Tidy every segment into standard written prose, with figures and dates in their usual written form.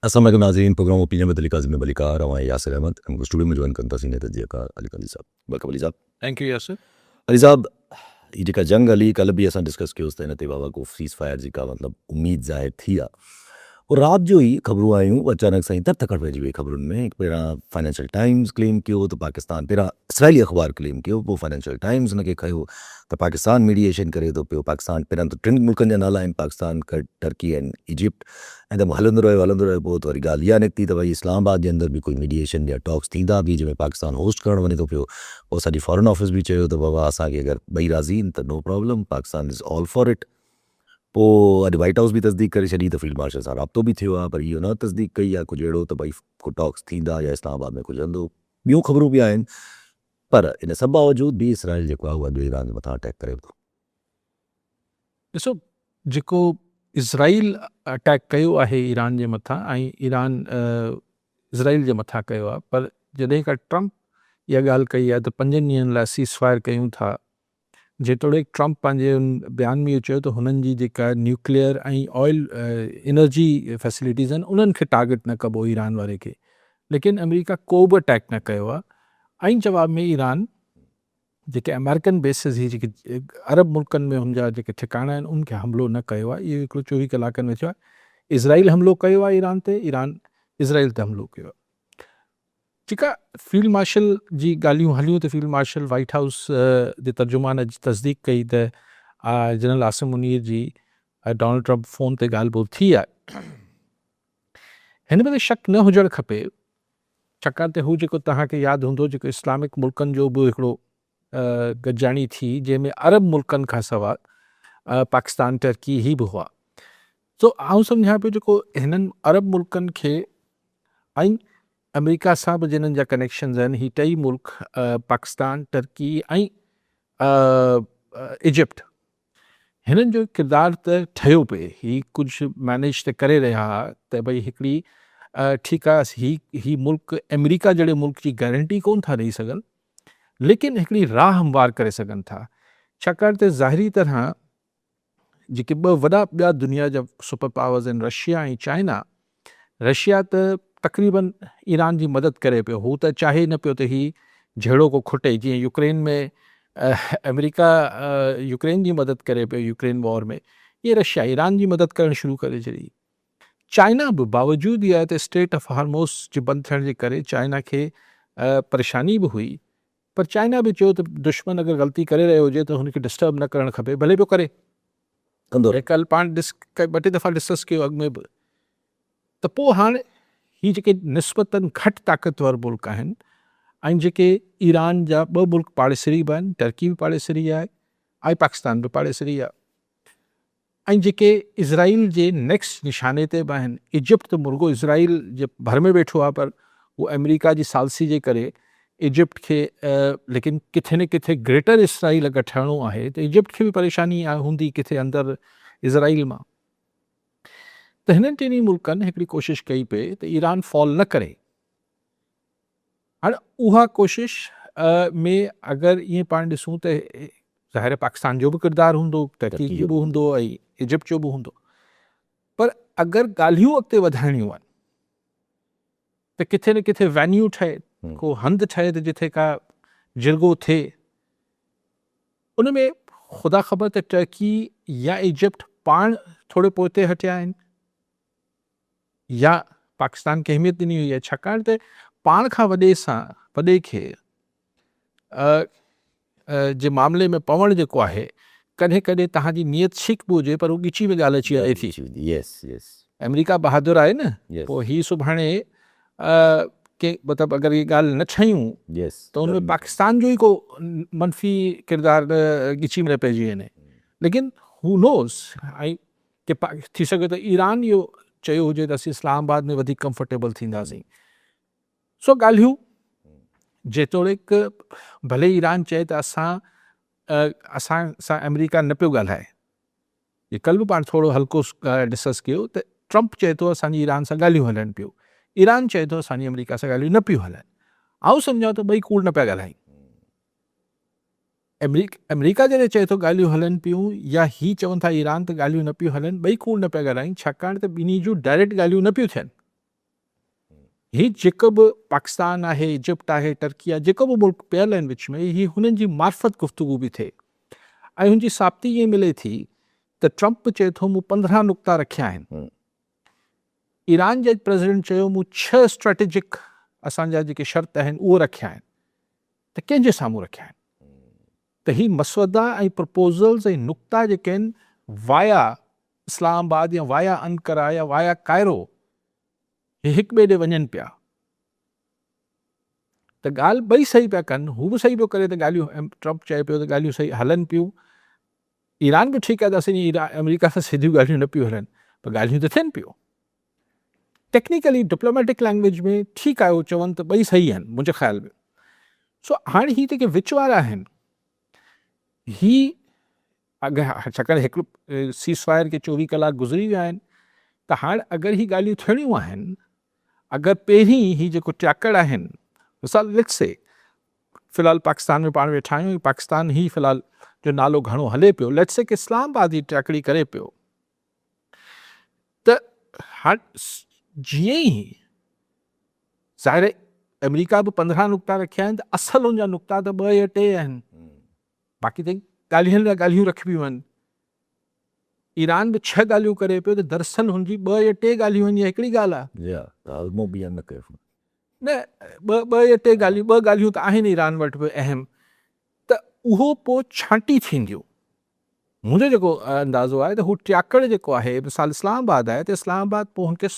अस्सलाम वालेकुम नाज़रीन, प्रोग्राम ओपिनियन में तरीका ज़िम्मे मलिका रवां यासिर अहमद हमको स्टूडियो में ज्वाइन करता सीने तजियाकार अली साहब वेलकम अली साहब। Thank you Yasir. अली साहब ये जेका जंग हली कल भी असां डिस्कस कयोसि त हिन ते बाबा को सीज़ फायर जी का मतलब उम्मीद ज़ाहिर थी आहे। और रात जो ही ख़बरूं आयूं अचानक सां दर तकड़ पइजी वई ख़बरुनि में। पहिरां फाइनेंशियल टाइम्स क्लेम कयो त पाकिस्तान, पहिरां इसराइली अख़बार क्लेम कयो, पोइ फाइनेंशियल टाइम्स हुनखे खयो त पाकिस्तान मीडिएशन करे थो पियो। पाकिस्तान पहिरां त टिनि मुल्कनि जा नाला आहिनि, पाकिस्तान, टर्की ऐं इजिप्ट, ऐं त हलंदो रहियो पोइ त वरी ॻाल्हि इहा निकिती त भई इस्लामाबाद जे अंदरि बि कोई मीडिएशन या टॉक्स थींदा बि जंहिंमें पाकिस्तान होस्ट करणु वञे थो पियो। पोइ असांजी फॉरेन ऑफिस बि चयो त बाबा असांखे अगरि ॿई राज़ी आहिनि त no problem, Pakistan is all for it. पोइ अॼु वाइट हाउस बि तस्दीक करे छॾी त फील्ड मार्शल सां राब्तो बि थियो आहे, पर इहो न तस्दीक कई आहे कुझु अहिड़ो त भई को टॉक्स थींदा या इस्लामाबाद में कुझु हलंदो। ॿियूं ख़बरूं बि आहिनि, पर इन सभु बावजूद बि इसराइल जेको आहे उहो अॼु ईरान जे मथां अटैक करे थो। ॾिसो, जेको इज़राइल अटैक कयो आहे ईरान जे मथां ऐं ईरान इज़राइल जे मथां कयो आहे, पर जॾहिं खां ट्रंप इहा ॻाल्हि कई आहे त 5 ॾींहंनि लाइ सीज़ फायर कयूं था, जेतोणीकि ट्रंप पंहिंजे बयान में इहो चयो त हुननि जी जेका न्यूक्लियर ऐं ऑयल एनर्जी फैसिलिटीज़ आहिनि उन्हनि खे टारगेट न कबो ईरान वारे खे, लेकिन अमेरिका को बि अटैक न कयो आहे। ऐं जवाब में ईरान जेके अमेरिकन बेसिस ही जेके अरब मुल्कनि में हुनजा जेके ठिकाना आहिनि उनखे हमिलो न कयो आहे। इहो हिकिड़ो 24 कलाकनि में थियो आहे। इज़राइल हमलो कयो आहे ईरान ते, ईरान इज़राइल ते हमलो कयो आहे। ठीकु आहे, फील्ड मार्शल जी ॻाल्हियूं हलियूं त फील्ड मार्शल वाइट हाउस जे तर्जुमान जी तस्दीक कई त जनरल आसिम मुनीर जी डोनाल्ड ट्रंप फ़ोन ते ॻाल्हि ॿोल थी आहे। हिन में त शक न हुजणु खपे, छाकाणि त हू जेको तव्हांखे यादि हूंदो जेको इस्लामिक मुल्कनि जो बि हिकिड़ो गॾिजाणी थी जंहिंमें अरब मुल्कनि खां सवाइ पाकिस्तान, टर्की ही बि हुआ। सो आउं सम्झां पियो जेको हिननि अरब मुल्कनि खे ऐं अमेरिका सां बि जिन्हनि जा कनेक्शन्स आहिनि, ही टई मुल्क पाकिस्तान, टर्की ऐं इजिप्ट, हिननि जो किरदारु त ठहियो पिए, ही कुझु मैनेज त करे रहिया हुआ त भई हिकिड़ी ठीकु आहे ही मुल्क अमेरिका जहिड़े मुल्क जी गारंटी कोन था ॾेई सघनि, लेकिन हिकिड़ी राह हमवार करे सघनि था। छाकाणि त ज़ाहिरी तरह जेके ॿ वॾा ॿिया दुनिया जा सुपर पावर्स आहिनि, रशिया ऐं चाइना, रशिया त तक़रीबन ईरान जी मदद करे पियो, हू त चाहे न पियो त ही जहिड़ो को खुटे, जीअं यूक्रेन में अमेरिका यूक्रेन जी मदद करे पियो यूक्रेन वॉर में, ये रशिया ईरान जी मदद करणु शुरू करे छॾी। चाइना बि बावजूदि इहा त स्टेट ऑफ हार्मोस जे बंदि थियण जे करे चाइना खे परेशानी बि हुई, पर चाइना बि चयो त दुश्मन अगरि ग़लती करे रहियो हुजे त हुनखे डिस्टर्ब न करणु खपे, भले पियो करे कंदो कल्ह पाण ॿ टे दफ़ा डिस्कस कयो अॻु में बि। त पोइ हाणे ही जेके निस्बतन घटि ताक़तवर मुल्क आहिनि ऐं जेके ईरान जा 2 मुल्क पाड़ेसरी बि आहिनि, टर्की बि पाड़ेसरी आहे ऐं पाकिस्तान बि पाड़ेसरी आहे, ऐं जेके इज़राइल जे नेक्स्ट निशाने ते बि आहिनि। इजिप्ट त मुर्गो इज़राइल जे भर में वेठो आहे, पर उहो अमेरिका जी सालसी जे करे इजिप्ट खे लेकिन किथे न किथे ग्रेटर इसराइल अगरि ठहिणो आहे त इजिप्ट खे बि परेशानी हूंदी किथे अंदरि इज़राइल मां। त हिननि टिनी मुल्कनि हिकिड़ी कोशिशि कई पई त ईरान फॉल न करे। हाणे उहा कोशिशि में अगरि ईअं पाण ॾिसूं त ज़ाहिर पाकिस्तान जो बि किरदारु हूंदो, टर्की जो बि हूंदो ऐं इजिप्ट जो बि हूंदो, पर अगरि ॻाल्हियूं अॻिते वधाइणियूं आहिनि त किथे न किथे वेन्यू ठहे, को हंधि ठहे त जिथे का जिरगो थिए। उन में ख़ुदा ख़बर त टर्की या इजिप्ट पाण थोरे पोइते हटिया आहिनि या पाकिस्तान खे अहमियत ॾिनी हुई आहे, छाकाणि त पाण खां वॾे खे जे मामले में पवणु जेको आहे, कॾहिं कॾहिं तव्हांजी नियत छिक बि हुजे पर उहो ॻिची में ॻाल्हि अची वञे थी। अमेरिका बहादुर आहे न, पोइ ही सुभाणे के मतिलबु अगरि इहे ॻाल्हि न ठहियूं त उनमें पाकिस्तान जो ई को मनफ़ी किरदारु ॻिची में पइजी वञे, लेकिन हू नोज़। ऐं की थी सघे त ईरान इहो चयो हुजे त असीं इस्लामाबाद में वधीक कंफर्टेबल थींदासीं। सो ॻाल्हियूं जेतोणीकि भले ईरान चए त असां सां अमेरिका न पियो ॻाल्हाए, ये कल्ह बि पाण थोरो हल्को डिस्कस कयो त ट्रंप चए थो असांजी ईरान सां ॻाल्हियूं हलनि पियूं, ईरान चए थो असांजी अमेरिका सां ॻाल्हियूं न पियूं हलनि। आउं सम्झां त ॿई कूड़ न पिया ॻाल्हाइनि। अमेरिका जॾहिं चए थो ॻाल्हियूं हलनि पियूं या ही चवनि था ईरान त ॻाल्हियूं न पियूं हलनि, ॿई कूड़ न पिया ॻाल्हाइनि, छाकाणि त ॿिन्ही जूं डायरेक्ट ॻाल्हियूं न पियूं थियनि। ही जेको बि पाकिस्तान आहे, इजिप्ट आहे, टर्की आहे, जेको बि मुल्क पियल आहिनि विच में, ही हुननि जी मार्फत गुफ़्तगू बि थिए ऐं हुनजी साबिती ईअं मिले थी त ट्रंप चए थो मूं 15 नुक़्ता रखिया आहिनि, ईरान जे प्रेसिडेंट चयो मूं 6 स्ट्रेटेजिक असांजा जेके शर्त आहिनि उहे रखिया आहिनि, त कंहिंजे साम्हूं रखिया आहिनि? त ही मसवदा ऐं प्रपोज़ल्स ऐं नुक़्ता जेके आहिनि वाया इस्लामाबाद या वाया अंकारा या वाया कायरो हे हिक ॿिए ॾे वञनि पिया, त ॻाल्हि ॿई सही पिया कनि, हू बि सही पियो करे त ॻाल्हियूं ट्रंप चए पियो त ॻाल्हियूं सही हलनि पियूं, ईरान बि ठीकु आहे त असांजी अमेरिका सां सिधियूं ॻाल्हियूं न पियूं हलनि, पर ॻाल्हियूं त थियनि पियूं टेक्निकली डिप्लोमेटिक लैंग्वेज में ठीकु आहे, उहो चवनि त ॿई सही आहिनि मुंहिंजे ख़्याल में। सो हाणे ही जेके विच वारा आहिनि ही अगरि छाकाणि हिकिड़ो सीज़फायर खे 24 कलाक गुज़री विया आहिनि, त हाणे अगरि ही ॻाल्हियूं थियणियूं आहिनि, अगरि पहिरीं ही जेको ट्याकड़ आहिनि, मिसाल लेट्स से फ़िलहाल पाकिस्तान में पाण वेठा आहियूं, पाकिस्तान ही फ़िलहाल जो नालो घणो हले पियो, लेट्स से कि इस्लामाबाद ही ट्याकड़ी करे पियो, त हाणे जीअं ई ज़ाहिर अमेरिका बि 15 नुक़्ता रखिया आहिनि, त असल हुनजा नुक़्ता त 2 या 3 आहिनि, बाक़ी त ॻाल्हियूं रखबियूं आहिनि। ईरान बि 6 ॻाल्हियूं करे पियो, त दरअसल हुनजी 2 या 3 ॻाल्हियूं आहिनि, हिकिड़ी ॻाल्हि आहे न, ॿ या टे ॻाल्हियूं, 2 ॻाल्हियूं त आहिनि ईरान वटि बि अहम, त उहो पोइ छांटी थींदियूं। मुंहिंजो जेको अंदाज़ो आहे त हू ट्याकड़ जेको आहे, मिसाल इस्लामाबाद आहे, त इस्लामाबाद पोइ हुनखे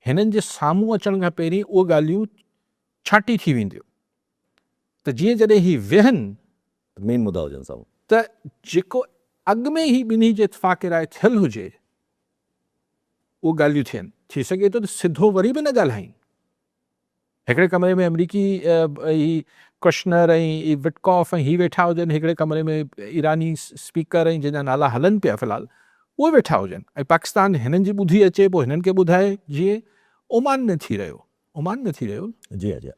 हिननि जे साम्हूं अचण खां पहिरीं उहे ॻाल्हियूं छांटी थी वेंदियूं, त जीअं जॾहिं ही वेहनि मेन मुद्दा हुजनि साम्हूं, त जेको अॻु में ही ॿिन्ही जे इत्फ़ाक़ राय थियल हुजे उहे ॻाल्हियूं थियनि, थी सघे थो त सिधो वरी बि न ॻाल्हाइनि, हिकिड़े कमरे में अमरीकी कुशनर ऐं विटकॉफ ऐं ही वेठा हुजनि, हिकिड़े कमरे में ईरानी स्पीकर ऐं जंहिंजा नाला हलनि पिया फ़िलहाल उहे वेठा हुजनि, ऐं पाकिस्तान हिननि जी ॿुधी अचे पोइ हिननि खे ॿुधाए, जीअं ओमान में थी रहियो जी जी,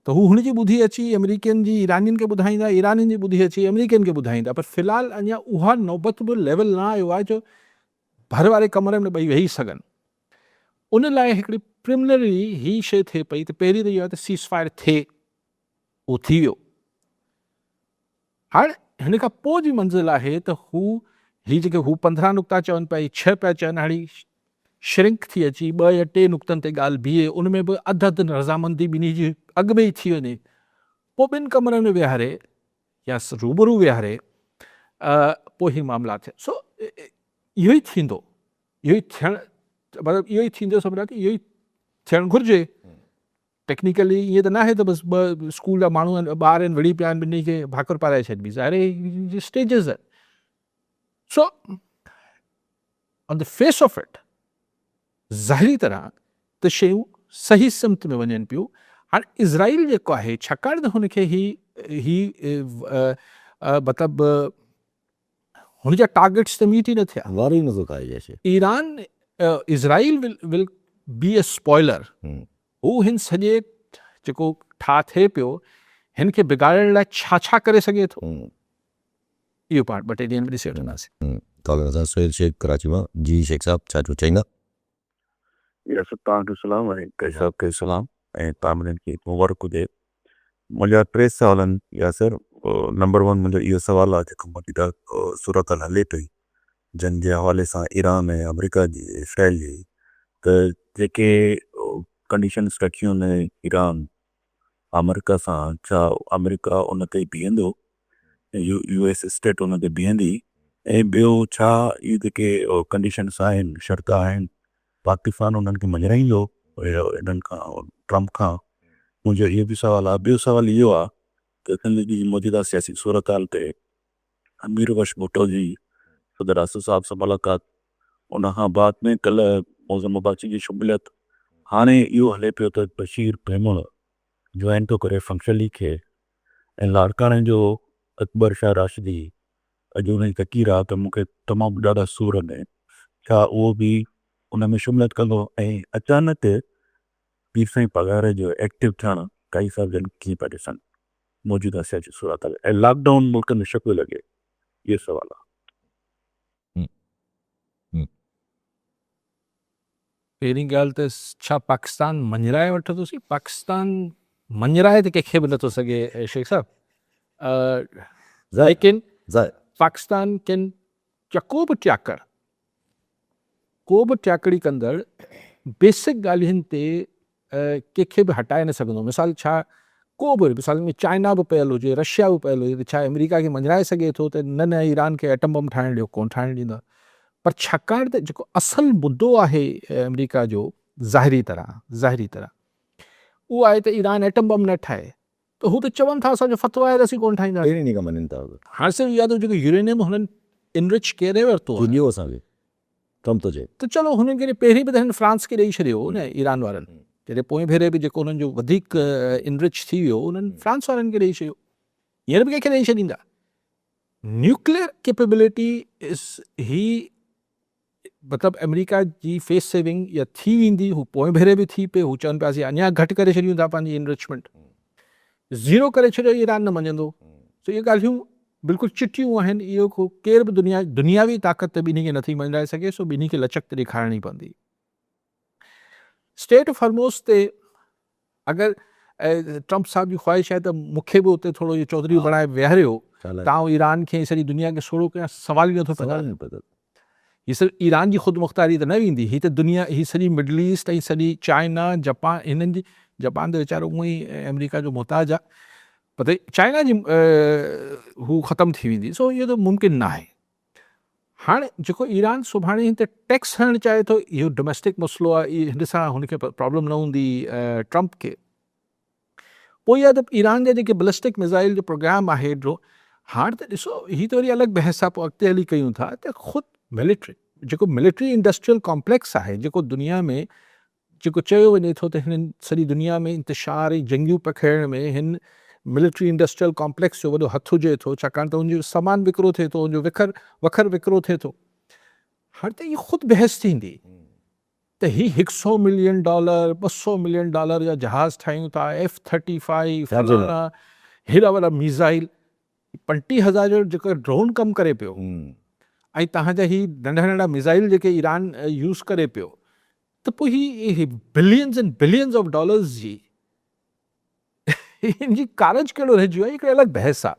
त हू हुनजी ॿुधी अची अमरीकियुनि जी ईरानियुनि खे ॿुधाईंदा, ईरानियुनि जी ॿुधी अची अमरीकियुनि खे ॿुधाईंदा, पर फ़िलहाल अञा उहा नौबत बि लेवल न आयो आहे जो भर वारे कमरे में ॿई वेही सघनि। उन लाइ हिकिड़ी प्रिमिनरी ही शइ थिए पई, त पहिरीं त इहो आहे त सीज़फायर थिए, उहो थी वियो। हाणे हिन खां पोइ जी मंज़िल आहे त ही जेके हू 15 नुक़्ता चवनि पिया, 6 पिया चवनि, हाणे श्रिंक थी अची 2 या 3 नुक़्तनि ते ॻाल्हि बीहे, उन में बि अधु रज़ामंदी ॿिन्ही जी अॻु में ई थी वञे, पोइ 2 कमरनि में विहारे या रूबरू विहारे पोइ ही मामला थिए। सो इहो ई थींदो, इहो ई थियणु, मतिलबु इहो ई थींदो, सम्झा की इहो ई थियणु घुरिजे। टेक्निकली ईअं त न आहे त बसि 2 स्कूल जा माण्हू आहिनि, ॿार आहिनि, विड़ी पिया आहिनि, ॿिन्ही खे भाकुर पाराए छॾिबी, ज़ाहिर स्टेजिस आहिनि। So on the face of it ज़ाहिरी तरह त शयूं सही सिमत में वञनि पियूं। हाणे इज़राइल जेको आहे, छाकाणि त हुनखे मतिलबु हुनजा टारगेट्स त मीट ई न थिया, वारो ई नथो खाए जैसे Iran Israel will be A spoiler, हू हिन सॼे जेको ठा थिए पियो हिन खे बिगाड़ण लाइ छा छा करे सघे थो, इहो पार्ट 2-3 ॾींहंनि में ॾिसी वठंदासीं। सुहेल शेख कराची मां। जी शेख साहब, छा चाहींदा? तव्हांखे सलाम ऐं कई साहब खे सलाम ऐं तव्हां खे मुबारक हुजे। मुंहिंजा 3 सवाल आहिनि यासिर। नंबर 1 मुंहिंजो इहो सुवालु आहे जेको मौजूदा सूरत हाल हले पई जंहिं जे हवाले सां ईरान ऐं अमेरिका जी, इसराइल जी, त जेके कंडीशन्स रखियूं आहिनि ईरान अमेरिका सां, छा अमेरिका उन ते बीहंदो, US स्टेट उन ते बीहंदी, ऐं ॿियो छा इहे जेके कंडीशन्स आहिनि, शर्त आहिनि, पाकिस्तान उन्हनि खे मञाईंदो इन्हनि खां, ट्रंप खां? मुंहिंजो इहो बि सुवालु आहे। ॿियो सुवालु इहो आहे त सिंध जी मौजूदा सियासी सूरत हाल ते अमीर बख्श भुट्टो जी सदर आसिफ साहब सां मुलाक़ात, उन खां बाद में कल्ह मौज़म मुबाची जी शुमिलियत, हाणे इहो हले पियो त बशीर पैमण जॉइन थो करे फंक्शन लीग खे, ऐं लाड़काणे जो अकबर शाह राशिदी अॼु उन जी तकीर आहे त मूंखे तमामु ॾाढा सूर आहिनि, छा उहो बि उन में शुमिलियत कंदो? ऐं अचानक पीर साईं पघार जो एक्टिव थियणु काई साहब जन कीअं पिया ॾिसनि मौजूदा सियासी सूरत हाल ऐं लॉकडाउन मुल्क में छो पियो लॻे? इहो सुवालु आहे। पहिरीं ॻाल्हि त छा पाकिस्तान मञराए वठंदोसीं? पाकिस्तान मञराए त कंहिंखे बि नथो सघे शेख साहब, लेकिन पाकिस्तान किन या को बि ट्याकड़ी कंदड़ बेसिक ॻाल्हियुनि ते कंहिंखे बि हटाए न सघंदो। मिसाल छा को बि मिसाल में चाइना बि पियल हुजे, रशिया बि पियल हुजे, त छा अमेरिका खे मञराए सघे थो त न न ईरान खे एटम बम ठाहिण ॾियो? कोन ठाहिण ॾींदा। पर छाकाणि त जेको असल मुद्दो आहे अमेरिका जो ज़ाहिरी तरह उहो आहे त ईरान एटम बम न ठाहे, त हू त चवनि था असांजो फ़तवा आहे त असीं कोन ठाहींदासीं। हाणे सिर्फ़ु इहा जेको यूरेनियम हुननि इनरिच करे वरितो आहे त चलो हुननि खे पहिरीं बि त हिन फ्रांस खे ॾेई छॾियो न ईरान वारनि, जॾहिं पोइ भेरे बि जेको हुननि जो वधीक इनरिच थी वियो उन्हनि फ्रांस वारनि खे ॾेई छॾियो, हींअर बि कंहिंखे ॾेई छॾींदा। न्यूक्लियर कैपेबिलिटी ही मतिलबु अमेरिका जी फेस सेविंग या थी वेंदी, हू पोइ भेरे बि थी पए, हू चवनि पिया असीं अञा घटि करे छॾियूं था पंहिंजी इनरिचमेंट, ज़ीरो करे छॾियो ईरान न मञंदो। सो इहे ॻाल्हियूं बिल्कुलु चिटियूं आहिनि, इहो को केर बि दुनियावी ताक़त त ॿिन्ही खे नथी मञाए सघे, सो ॿिन्ही खे लचक त ॾेखारणी पवंदी। स्टेट ऑफ हॉर्मुज़ ते अगरि ट्रंप साहिब जी ख़्वाहिश आहे त मूंखे बि उते थोरो इहो चौधरी बणाए विहारियो, तव्हां ईरान खे सॼी दुनिया खे सोड़ो कयां, सवाल ई नथो पैदा। हीअ सिर्फ़ु ईरान जी ख़ुदि त न वेंदी, हीअ त दुनिया, हीअ सॼी मिडल ईस्ट ऐं सॼी चाइना जापान, हिननि जी जापान त वीचारो उअं ई अमेरिका जो मुहताज आहे, पर चाइना जी हू ख़तमु थी वेंदी। सो इहो त मुमकिन न आहे। हाणे जेको ईरान सुभाणे हिन ते टैक्स हणणु चाहे थो, इहो डोमेस्टिक मसइलो आहे, हिन सां हुनखे प्रॉब्लम न हूंदी ट्रंप खे। पोइ इहा त ईरान जा जेके बैलिस्टिक मिसाइल जो प्रोग्राम आहे हेॾो, हाणे त ॾिसो हीअ त वरी अलॻि बहस आहे, पोइ अॻिते हली कयूं था त ख़ुदि मिलिट्री इंडस्ट्रियल कॉम्प्लेक्स आहे, जेको दुनिया में जेको चयो वञे थो त हिननि सॼी दुनिया में इंतिशार ऐं जंगियूं पखेड़ण में हिन मिलिट्री इंडस्ट्रियल कॉम्प्लेक्स जो वॾो हथु हुजे थो, छाकाणि त हुनजो सामान विकिरो थिए थो, हुनजो वखर विकिरो थिए थो। हाणे त इहा ख़ुदि बहस थींदी त ही $100 मिलियन $200 मिलियन जा जहाज़ ठाहियूं था, F-35 हेॾा वॾा मिसाइल, 35,000 जो जेको ड्रोन कमु करे पियो, ऐं तव्हांजा ही नंढा नंढा मिसाइल जेके ईरान यूज़ करे पियो, त पोइ ही billions and billions of dollars जी हिन जी कारज कहिड़ो रहिजी वियो आहे, हिकिड़ी अलॻि बहस आहे,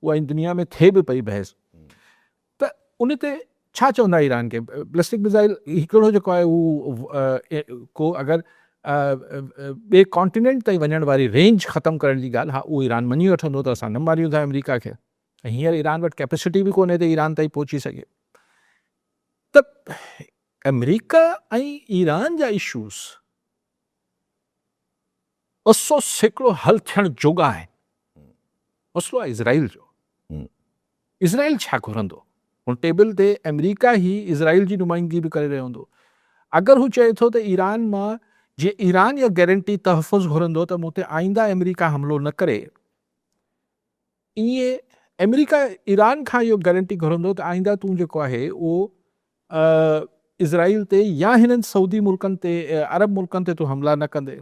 उहा दुनिया में थिए बि पई बहस। त उन ते छा चवंदा ईरान खे? बैलिस्टिक मिसाइल हिकिड़ो जेको आहे उहो को अगरि ॿिए कॉन्टिनेंट ताईं वञण वारी रेंज ख़तमु करण जी ॻाल्हि, हा उहो ईरान मञी वठंदो त असां न मारियूं था अमेरिका खे, ऐं हींअर ईरान वटि कैपेसिटी बि कोन्हे त ईरान ताईं पहुची सघे। त अमेरिका ऐं ईरान जा इशूज़ 200% हल थियण जोगा आहिनि। मसइलो आहे इज़राइल जो। इज़राइल छा घुरंदो? हुन टेबल ते अमेरिका ई इज़राइल जी नुमाइंदगी बि करे रहियो हूंदो। अगरि हू चए थो त ईरान मां जीअं ईरान इहा गारंटी तहफ़ुज़ घुरंदो त मूं ते आईंदा अमेरिका हमलो न करे, ईअं अमेरिका ईरान खां इहो गारंटी घुरंदो त आईंदा तूं जेको आहे उहो इज़राइल ते या हिननि सऊदी मुल्कनि ते, अरब मुल्कनि ते तूं हमला न कंदे।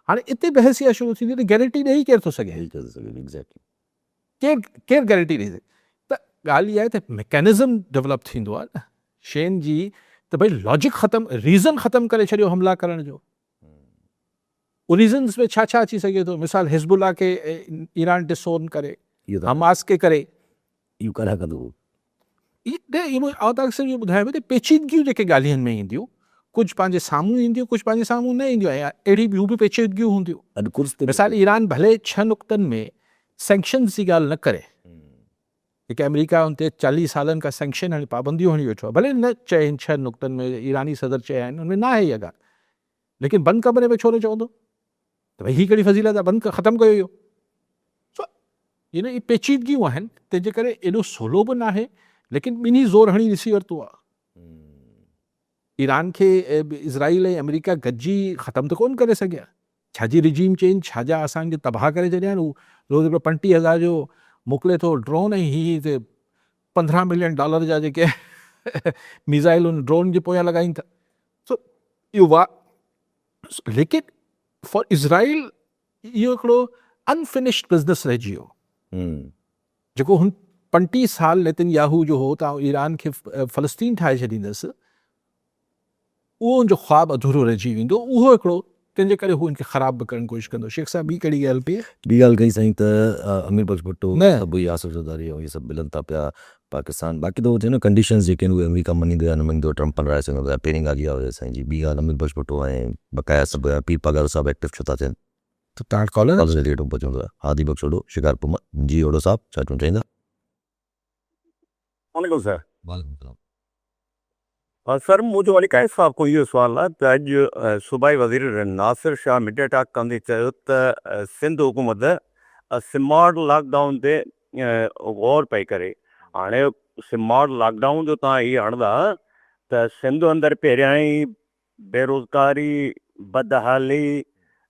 हाणे इते बहस इहा शुरू थींदी त गारंटी ॾेई केरु थो सघे? केरु गारंटी ॾेई सघे? त ॻाल्हि इहा आहे त मैकेनिज़म डेवलप थींदो आहे न शयुनि जी, त भई लॉजिक ख़तमु, रीज़न ख़तमु करे छॾियो हमला करण जो। उन रीज़न्स में छा छा अची सघे थो? मिसाल हिज़बुल्लाह खे ईरान डिसोन करे, हमास खे करे, इहो कॾहिं कंदो? इहो ॿुधायो त पेचीदगियूं जेके ॻाल्हियुनि में ईंदियूं, कुझु पंहिंजे साम्हूं ईंदियूं, कुझु पंहिंजे साम्हूं न ईंदियूं, ऐं अहिड़ी ॿियूं बि पेचीदगियूं हूंदियूं। मिसाल ईरान भले 6 नुक़्तनि में सैंक्शन्स जी ॻाल्हि न करे, जेके अमेरिका उन ते 40 सालनि खां सैंक्शन हणी पाबंदियूं हणी वेठो आहे, भले न चए हिन 6 नुक़्तनि में, ईरानी सदर चया आहिनि उनमें न आहे इहा ॻाल्हि, लेकिन बंदि कमरे में छो न चवंदो त भई हीअ कहिड़ी फज़ीलत आहे, बंदि ख़तमु कयो इहो। सो इहे पेचीदगियूं आहिनि, तंहिंजे करे एॾो सवलो बि न आहे, लेकिन ॿिन्ही ज़ोर हणी ॾिसी वरितो आहे। ईरान खे इज़राइल ऐं अमेरिका गॾिजी ख़तमु त कोन करे सघिया। छाजी रिजीम चेंज, छाजा असांखे तबाह करे छॾिया आहिनि। रोज़ हिकिड़ो 35,000 जो मोकिले थो ड्रोन, ऐं हीअ हिते $15 मिलियन जा जेके मिसाइल उन ड्रोन जे पोयां लॻाइनि था। सो इहो लेकिन फॉर इज़राइल इहो हिकिड़ो अनफिनिश्ड बिज़नेस रहिजी वियो, जेको हुन 35 साल नेतन्याहू जो हो त ईरान खे फ़लस्तीन ठाहे छॾींदसि। उहो उनजो ख़्वाबु अधूरो रहिजी वेंदो, उहो हिकिड़ो तंहिंजे करे हू इनखे ख़राबु बि करण जी कोशिशि कंदो। शेख साहिब ॿी कहिड़ी ॻाल्हि पई? ॿी ॻाल्हि कई साईं त अमीर बख़्श भुट्टो न। सभु इहा आसिफ़ ज़रदारी ऐं इहे सभु मिलनि था पिया पाकिस्तान। बाक़ी त उहो थिए न कंडीशंस जेके आहिनि उहे अमेरिका मञींदो या न मञींदो, ट्रम्प राय सघंदो आहे। पहिरीं ॻाल्हि इहा हुई साईं जी। ॿी ॻाल्हि अमीर बख़्श भुट्टो ऐं बक़ाया सभु पीर पगार साहिबु एक्टिव छो था थियनि? त तव्हां कॉलर कॉलेज रेडियो पहुचंदो आहे। हादी बख़्श ओॾो शिकारपुर मां। जी ओॾो साहिबु छा चवणु चाहींदा? वालेकुम सर। वालेकुम सलाम। सर मुंहिंजो अलिकाइस साहब को इहो सुवालु आहे त अॼु सूबाई वज़ीर नासिर शाह मीडिया टॉक कंदे चयो त सिंध हुकूमत स्मार्ट लॉकडाउन ते गौर पई करे। हाणे स्मार्ट लॉकडाउन जो तव्हां हीअ हणंदा त सिंध अंदरि पहिरियां ई बेरोज़गारी, बदहाली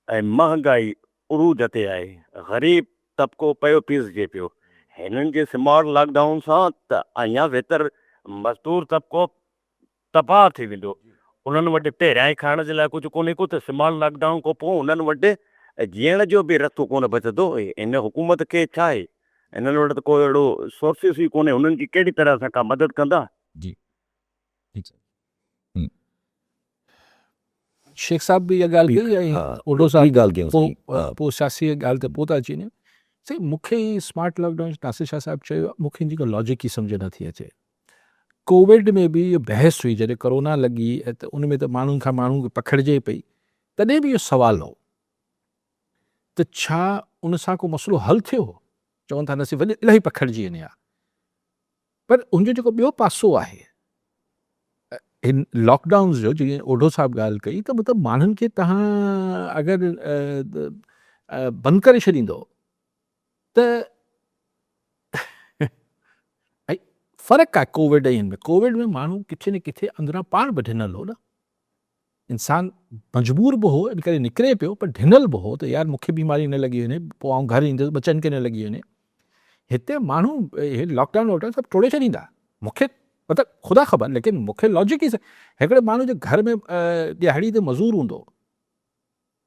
ऐं महांगाई उरूज ते आहे। ग़रीब तबिको पियो पीसिजे पियो। हिननि जे स्मार्ट लॉकडाउन सां त अञा बहितर मज़दूर तबिको तबाह थी वेंदो। उन्हनि वटि पहिरियां ई खाइण जे लाइ कुझु कोन्हे को, त स्मार्ट लॉकडाउन खां पोइ उन्हनि वटि जीअण जो बि रस्तो कोन बचंदो। इन हुकूमत खे छा आहे, हिननि वटि त को अहिड़ो सोर्सिस ई कोन्हे, उन्हनि जी कहिड़ी तरह सां का मदद कंदा? जी ठीकु आहे। शेख साहिब बि इहा ॻाल्हि कई ऐं हा, ओॾो साहिबु ॿी ॻाल्हि कयूं साईं। पोइ सियासी ॻाल्हि ते पोइ था अची वञूं। साईं मूंखे स्मार्ट लॉकडाउन नासिर शाह साहिबु चयो, मूंखे हिन जी को लॉजिक ई सम्झ नथी अचे। कोविड में बि इहो बहस हुई जॾहिं कोरोना लॻी ऐं त उन में त माण्हुनि खां माण्हू खे पखिड़िजे पई, तॾहिं बि इहो सुवालु हो त छा उन सां को मसइलो हल थियो? चवनि था नसीब वॾी इलाही पखिड़िजी वञे हा। पर उनजो जेको ॿियो पासो आहे इन लॉकडाउन जो, जीअं ओढो साहिबु ॻाल्हि कई, त मतिलबु माण्हुनि खे तव्हां अगरि बंदि करे छॾींदो त फ़र्क़ु आहे कोविड ऐं हिन में। कोविड में माण्हू किथे न किथे अंदरां पाण बि ढिनल हो न, इंसानु मजबूर बि हो, इन करे निकिरे पियो, पर ढिनल बि हो त यार मूंखे बीमारी न लॻी वञे, पोइ आउं घर ईंदुसि, बचनि खे न लॻी वञे। हिते माण्हू लॉकडाउन वॉकडाउन सभु तोड़े छॾींदा। मूंखे मतिलबु ख़ुदा ख़बर, लेकिन मूंखे लॉजिक ई हिकिड़े माण्हू जे घर में दिहाड़ी ते मज़ूर हूंदो,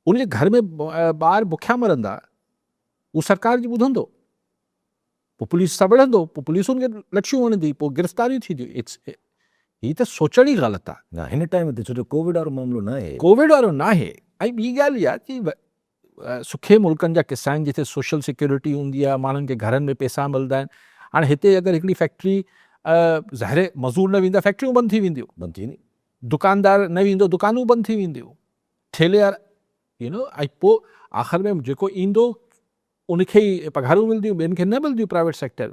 उनजे घर में ॿार बुखिया मरंदा, उहो सरकार जी ॿुधंदो? पोइ पुलिस सां विढ़ंदो, पोइ पुलिस उनखे लठियूं हणंदी, पोइ गिरफ़्तारियूं थींदियूं। हीअ त सोचण ई ग़लति आहे। न हिन टाइम ते छो जो कोविड वारो मामिलो न आहे। कोविड वारो न आहे। ऐं ॿी ॻाल्हि इहा कि सुखे मुल्कनि जा किस्सा आहिनि जिथे सोशल सिक्योरिटी हूंदी आहे, माण्हुनि खे घरनि में पैसा मिलंदा आहिनि। हाणे हिते अगरि हिकिड़ी फैक्ट्री ज़ाहिर मज़ूर न वेंदा, फैक्ट्रियूं बंदि थी वेंदियूं, बंदि थी वेंदी। दुकानदार न वेंदो, दुकानूं बंदि थी वेंदियूं, ठेले वारा ऐं पोइ आख़िर में जेको ईंदो उनखे ई पघारूं मिलंदियूं, ॿियनि खे न मिलंदियूं। प्राइवेट सेक्टर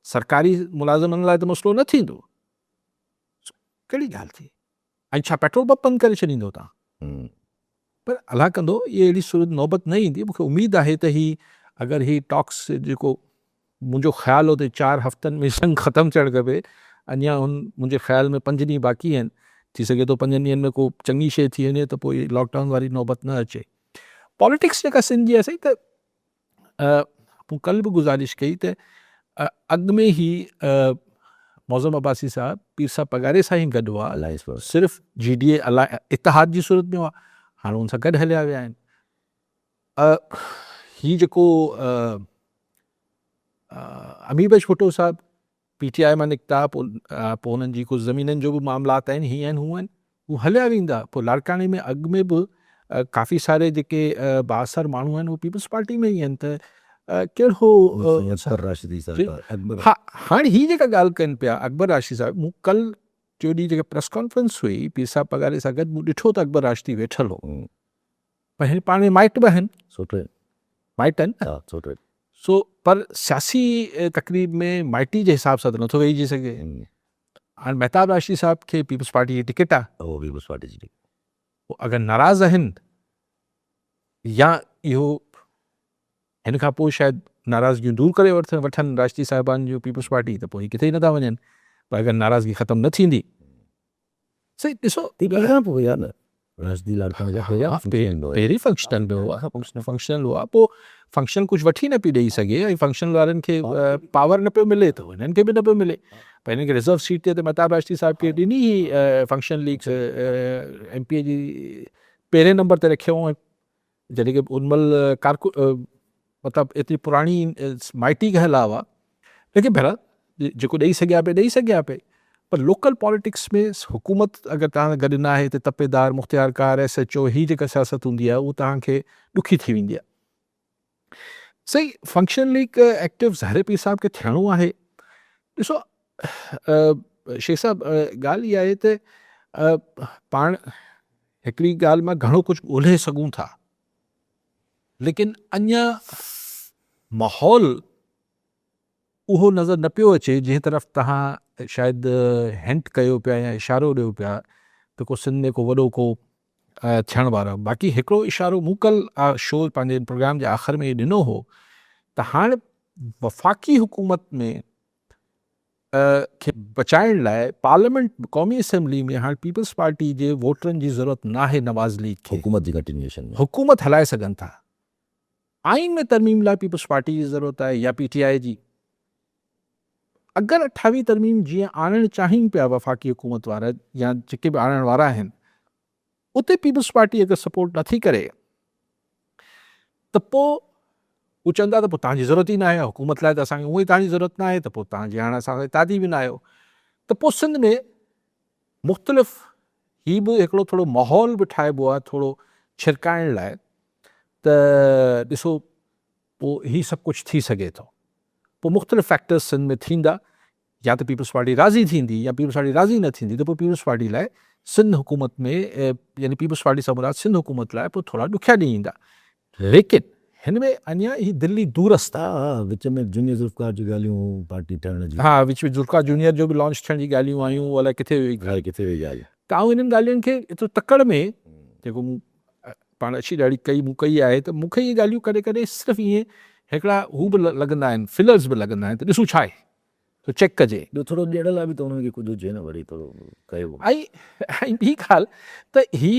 सरकारी मुलाज़िमनि लाइ त मसइलो न थींदो। कहिड़ी ॻाल्हि थी? ऐं छा पेट्रोल पंप बंदि करे छॾींदो तव्हां? पर अलाह कंदो इहे अहिड़ी सूरत नौबत न ईंदी। मूंखे उमेदु आहे त ही अगरि ही टॉक्स जेको मुंहिंजो ख़्यालु हो त 4 हफ़्तनि में जंग ख़तमु थियणु खपे, अञा मुंहिंजे ख़्याल में 5 ॾींहं बाक़ी आहिनि। थी सघे थो 5 ॾींहंनि में को चङी शइ थी वञे त पोइ लॉकडाउन वारी नौबत न अचे। पॉलिटिक्स जेका सिंध जी आहे साईं, त मूं कल्ह बि गुज़ारिश कई त अॻु में ई मौज़म अब्बासी साहिबु पीर साहिब पगारे सां ई गॾु हुआ, सिर्फ़ु GDA इतिहाद जी सूरत में हुआ, हाणे हुन सां गॾु हलिया विया आहिनि। हीअ जेको अमीर बख़्श भुट्टो साहिबु PTI मां निकिता, पोइ हुननि जी कुझु ज़मीननि जो बि मामलात आहिनि, हीअं आहिनि हूअं आहिनि, हू हलिया वेंदा। पोइ लाड़काणे में अॻु में बि काफ़ी सारे जेके बाअसर माण्हू आहिनि उहे पीपल्स पार्टी में ई आहिनि। त कहिड़ो हा हाणे हीअ जेका ॻाल्हि कनि पिया अकबर राशिदी साहिबु, मूं कल्ह टियों ॾींहुं जेका प्रेस कॉन्फ्रेंस हुई पीर साहिबु पगारे सां गॾु, मूं ॾिठो त अकबर राशिदी वेठल हो, पर हिन पाण में माइट बि आहिनि, माइट आहिनि। सो पर सियासी तकरीब में माइटी जे हिसाब सां त नथो वेहिजी सघे। हाणे महताब राशिदी साहिब खे पीपल्स पार्टी जी टिकट आहे, पीपल्स पार्टी जी टिकट। अगरि नाराज़ आहिनि या इहो हिन खां पोइ शायदि नाराज़गियूं दूरि करे वठनि राशिदी साहिबान जूं पीपल्स पार्टी, त पोइ किथे ई नथा वञनि। पर अगरि नाराज़गी ख़तमु न थींदी, सही ॾिसो पहिरीं फंक्शनल में हुआ, फंक्शनल हुआ, पोइ फंक्शन कुझु वठी न पियो ॾेई सघे, ऐं फंक्शनल वारनि खे पावर न पियो मिले, त हिननि खे बि न पियो मिले। पर हिननि खे रिज़र्व सीट ते त महताब राशिदी साहिब खे ॾिनी ही फंक्शन लीग MP जी पहिरें नंबर ते रखियो, जॾहिं की उनमल मतिलबु एतिरी पुराणी माइटी खे हला हुआ। लेकिन बहरहाल जेको ॾेई सघिया पे ॾेई सघिया पे। पर लोकल पॉलिटिक्स में हुकूमत अगरि तव्हां गॾु न आहे त तपेदार मुख़्तियारकार SHO ही जेका सियासत हूंदी आहे उहा तव्हांखे ॾुखी थी वेंदी आहे। सही फंक्शनली हिकु एक्टिव ज़ाहिर पीर साहब खे थियणो आहे। ॾिसो शेख साहब ॻाल्हि इहा आहे त पाण हिकिड़ी ॻाल्हि मां घणो कुझु ॻोल्हे सघूं था, लेकिन अञा माहौल उहो नज़र न पियो अचे जंहिं तरफ़ तव्हां शायदि हिंट कयो पिया या इशारो ॾियो पिया त को सिंध में को वॾो को थियण वारो। बाक़ी हिकिड़ो इशारो मूं कल्ह शो पंहिंजे प्रोग्राम जे आख़िर में ॾिनो हो त हाणे वफ़ाक़ी हुकूमत में खे बचाइण लाइ पार्लियामेंट क़ौमी असैम्बली में हाणे पीपल्स पार्टी जे वोटरनि जी ज़रूरत न आहे नवाज़ लीग खे। हुकूमत जी कंटिन्यूएशन में हुकूमत हलाए सघनि था। आइन में तरमीम लाइ पीपल्स पार्टी जी ज़रूरत आहे या PTI जी। अगरि 28 तरमीम जीअं आणणु चाहिनि पिया वफ़ाक़ी हुकूमत वारा या जेके बि आणण वारा आहिनि, उते पीपल्स पार्टी अगरि सपोर्ट नथी करे त पोइ हू चवंदा त पोइ तव्हांजी ज़रूरत ई न आहे, हुकूमत लाइ त असांखे उहो ई तव्हांजी ज़रूरत न आहे, त पोइ तव्हांजी हाणे असां तादी बि न आहियो। त पोइ सिंध में मुख़्तलिफ़ ही बि हिकिड़ो थोरो माहौल बि ठाहिबो आहे थोरो छिरकाइण लाइ त ॾिसो पोइ ही सभु कुझु थी सघे थो। पोइ मुख़्तलिफ़ फैक्टर्स सिंध में थींदा, या त पीपल्स पार्टी राज़ी थींदी या पीपल्स पार्टी राज़ी न थींदी, त पोइ पीपल्स पार्टी लाइ सिंध हुकूमत में यानी पीपल्स पार्टी सां मुराद सिंध हुकूमत लाइ पोइ थोरा ॾुखिया ॾींहं ईंदा। लेकिन हिन में अञा ही दिल्ली दूरस्त आहे। विच में जूनियर ज़ुल्फ़कार जी ॻाल्हियूं पार्टी ठहण जी, हा, विच में ज़ुल्फ़कार जूनियर जो बि लॉन्च थियण जी ॻाल्हियूं आयूं, अलाए किथे किथे वई ॻाल्हि। त आऊं हिननि ॻाल्हियुनि खे एतिरो तकड़ में जेको मूं पाण अची ॾाढी मूं कई आहे, त मूंखे इहे ॻाल्हियूं कॾहिं कॾहिं सिर्फ़ु ईअं हिकिड़ा हू बि लॻंदा आहिनि, फिलर्स बि लॻंदा आहिनि, त ॾिसूं छा आहे त चेक कजे। थोरो ॾियण लाइ बि त हुनखे कुझु हुजे न, वरी थोरो कयो। ऐं ॿी ॻाल्हि त ही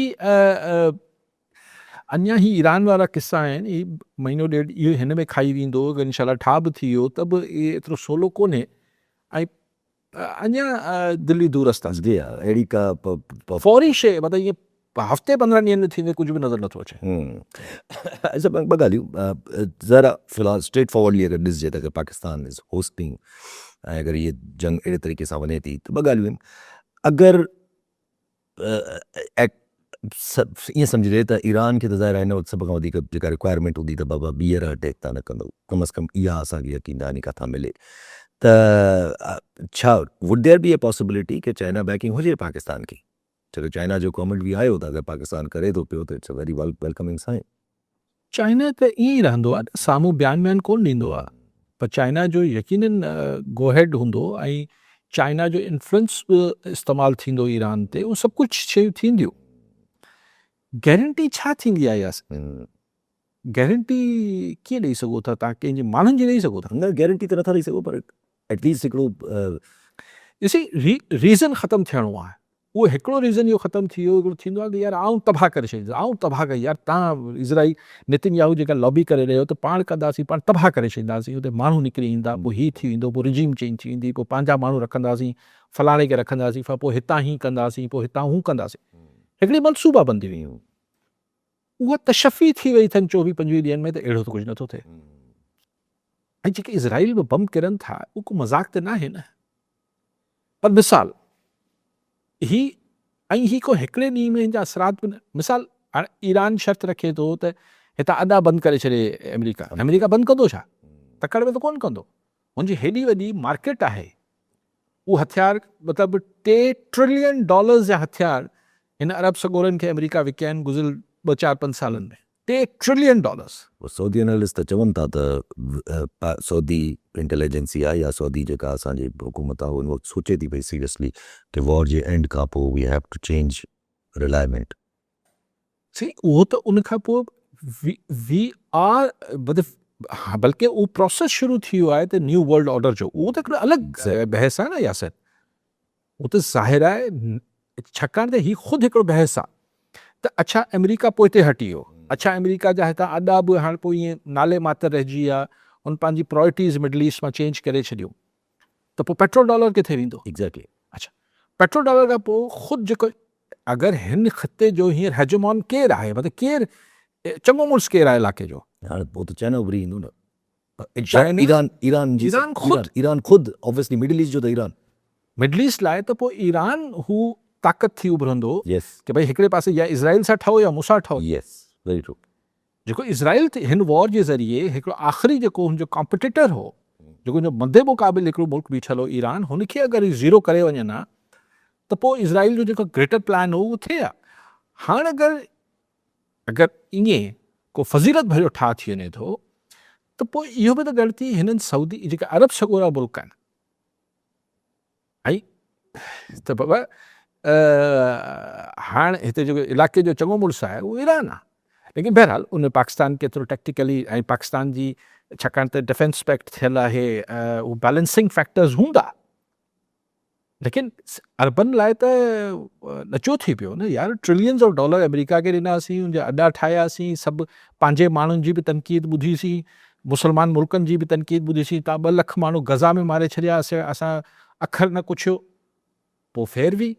अञा ही ईरान वारा किस्सा आहिनि, ही महीनो ॾेढ इहो हिन में खाई वेंदो, इंशाल्लाह ठा बि थी वियो त बि इहे एतिरो सवलो कोन्हे। ऐं अञा दिल्ली दूरस्त आहे। जी हा, अहिड़ी का फौरी शइ मतिलबु ईअं हफ़्ते 15 ॾींहंनि में थींदे कुझु बि नज़र नथो अचे। ऐसा ॿ ॻाल्हियूं ज़रा फ़िलहाल स्ट्रेट फॉर्वडली अगरि ॾिसजे त अगरि पाकिस्तान इज़ होस्टिंग ऐं अगरि इहे जंग अहिड़े तरीक़े सां वञे थी त ॿ ॻाल्हियूं आहिनि। अगरि ईअं सम्झिजे त ईरान खे त ज़ाहिर आहे हिन वक़्तु सभ खां वधीक जेका रिक्वायरमेंट हूंदी त बाबा ॿीहर अटैक तव्हां न कंदो, कम अज़ कम इहा असांखे यकीनदानी किथां मिले त छा would there be a possibility कि चाइना बैकिंग हुजे पाकिस्तान की? छो चाइना जो कॉमेंट बि आयो त अगरि पाकिस्तान करे थो पियो त it's a very welcoming sign. China त ईअं ई रहंदो आहे, साम्हूं बयान कोन ॾींदो आहे, पर चाइना जो यकीनन गोहेड हूंदो ऐं चाइना जो इन्फ्लुएंस बि इस्तेमालु थींदो ईरान ते, उहो सभु कुझु शयूं थींदियूं। गारंटी छा थींदी आहे यार? गारंटी कीअं ॾेई सघो था तव्हां? कंहिंजे माण्हुनि जी ॾेई सघो था? न, गारंटी त नथा ॾेई सघो, पर एटलीस्ट हिकिड़ो ॾिसी रीज़न ख़तमु थियणो आहे। उहो हिकिड़ो रीज़न इहो ख़तमु थी वियो, हिकिड़ो थींदो आहे त यार आऊं तबाह करे छॾींदुसि, आऊं तबाह कई यार, तव्हां इज़राइल नेतन्याहू जेका लॉबी करे रहियो त पाण कंदासीं, पाण तबाह करे छॾींदासीं, हुते माण्हू निकिरी ईंदा, पोइ हीअ थी वेंदो, पोइ रिजीम चेंज थी वेंदी, पोइ पंहिंजा माण्हू रखंदासीं, फलाणे खे रखंदासीं, पोइ हितां हीअं कंदासीं, पोइ हितां हू कंदासीं। हिकिड़ी मनसूबाबंदी हुई, उहा तशफ़ी थी वई अथनि 24-25 ॾींहंनि में, त अहिड़ो त कुझु नथो थिए। ऐं जेके इज़राइल में बम किरनि था उहो को मज़ाक त न आहे न। पर मिसाल ही को हिकिड़े ॾींहं में हिन जा असरात बि न। मिसाल हाणे ईरान शर्त रखे थो त हितां अदा बंदि करे छॾे अमेरिका, अमेरिका बंदि कंदो छा? तकड़ में त कोन कंदो। हुनजी हेॾी वॾी मार्केट आहे, उहो हथियार मतिलबु $3 ट्रिलियन जा हथियार हिन अरब सॻोरनि खे अमेरिका विकिया आहिनि गुज़िरियल 2-4-5 सालनि में। $3 ट्रिलियन। सऊदी एनालिस्ट त चवनि था त सऊदी इंटेलिजेंसी आहे या सऊदी जेका असांजी हुकूमत आहे उन वक़्तु सोचे थी पई सीरियसली कि वॉर जे एंड खां पोइ वी हैव टू चेंज रिलायमेंट। उहो त उन खां पोइ वी आर बल्कि उहो प्रोसेस शुरू थी वियो आहे त न्यू वर्ल्ड ऑर्डर जो। उहो त हिकिड़ो अलॻि बहस आहे न यासिर, उहो त ज़ाहिर आहे, छाकाणि त हीउ ख़ुदि हिकिड़ो बहस आहे त अच्छा अमेरिका पोइ हिते हटी वियो, अच्छा अमेरिका जा हितां अॾा बि हाणे पोइ ईअं नाले मात्र रहिजी विया, उन पंहिंजी प्रायोरिटीज़ मिडल ईस्ट मां चेंज करे छॾियो, त पोइ पेट्रोल डॉलर किथे वेंदो? एग्ज़ैक्टली। अच्छा, पेट्रोल डॉलर खां पोइ ख़ुदि जेको अगरि हिन ख़िते जो हींअर हेजमॉन केरु आहे, मतिलबु केरु चङो मुड़ुसु केरु आहे इलाइक़े जो? हाणे पोइ त चाइना उभरी ईंदो न। ईरान ईरान ख़ुदि ऑब्वियसली मिडल ईस्ट जो त ईरान। मिडल ईस्ट लाइ त पोइ ईरान हू ताक़त थी उभरंदो यस की भई हिकिड़े पासे या इज़राइल सां ठहो या मूंसां ठहो। यस वेरी ट्रू जेको इज़राइल हिन वॉर जे ज़रिए हिकिड़ो आख़िरी जेको हुनजो कॉम्पिटिटर हो, जेको हुनजो मदे मुक़ाबिल हिकिड़ो मुल्क बीठल हो ईरान, हुनखे अगरि ज़ीरो करे वञनि हा त पोइ इज़राइल जो जेको ग्रेटर प्लान हो उहो थिए हा। हाणे अगरि ईअं को फज़ीलत भरियो ठाह थी वञे थो त पोइ इहो बि त ग़लती हिननि सऊदी जेके अरब सॻोरा मुल्क आहिनि ऐं त बाबा हाणे हिते जेको इलाइक़े जो चङो मुड़ुसु आहे उहो ईरान आहे। लेकिन बहरहाल उन पाकिस्तान केतिरो टैक्टिकली ऐं पाकिस्तान जी छाकाणि त डिफेंस पैक्ट थियल आहे, उहो बैलेंसिंग फैक्टर्स हूंदा, लेकिन अरबन लाइ त नचो थी पियो न यार। ट्रिलियंस ऑफ डॉलर अमेरिका खे ॾिनासीं, उनजा अॾा ठाहियासीं, सभु पंहिंजे माण्हुनि जी बि तनक़ीद ॿुधीसीं, मुस्लमान मुल्कनि जी बि तनक़ीद ॿुधीसीं, तव्हां 2 लख माण्हू गज़ा में मारे छॾिया, असां अखर न कुछियो, पोइ फेर बि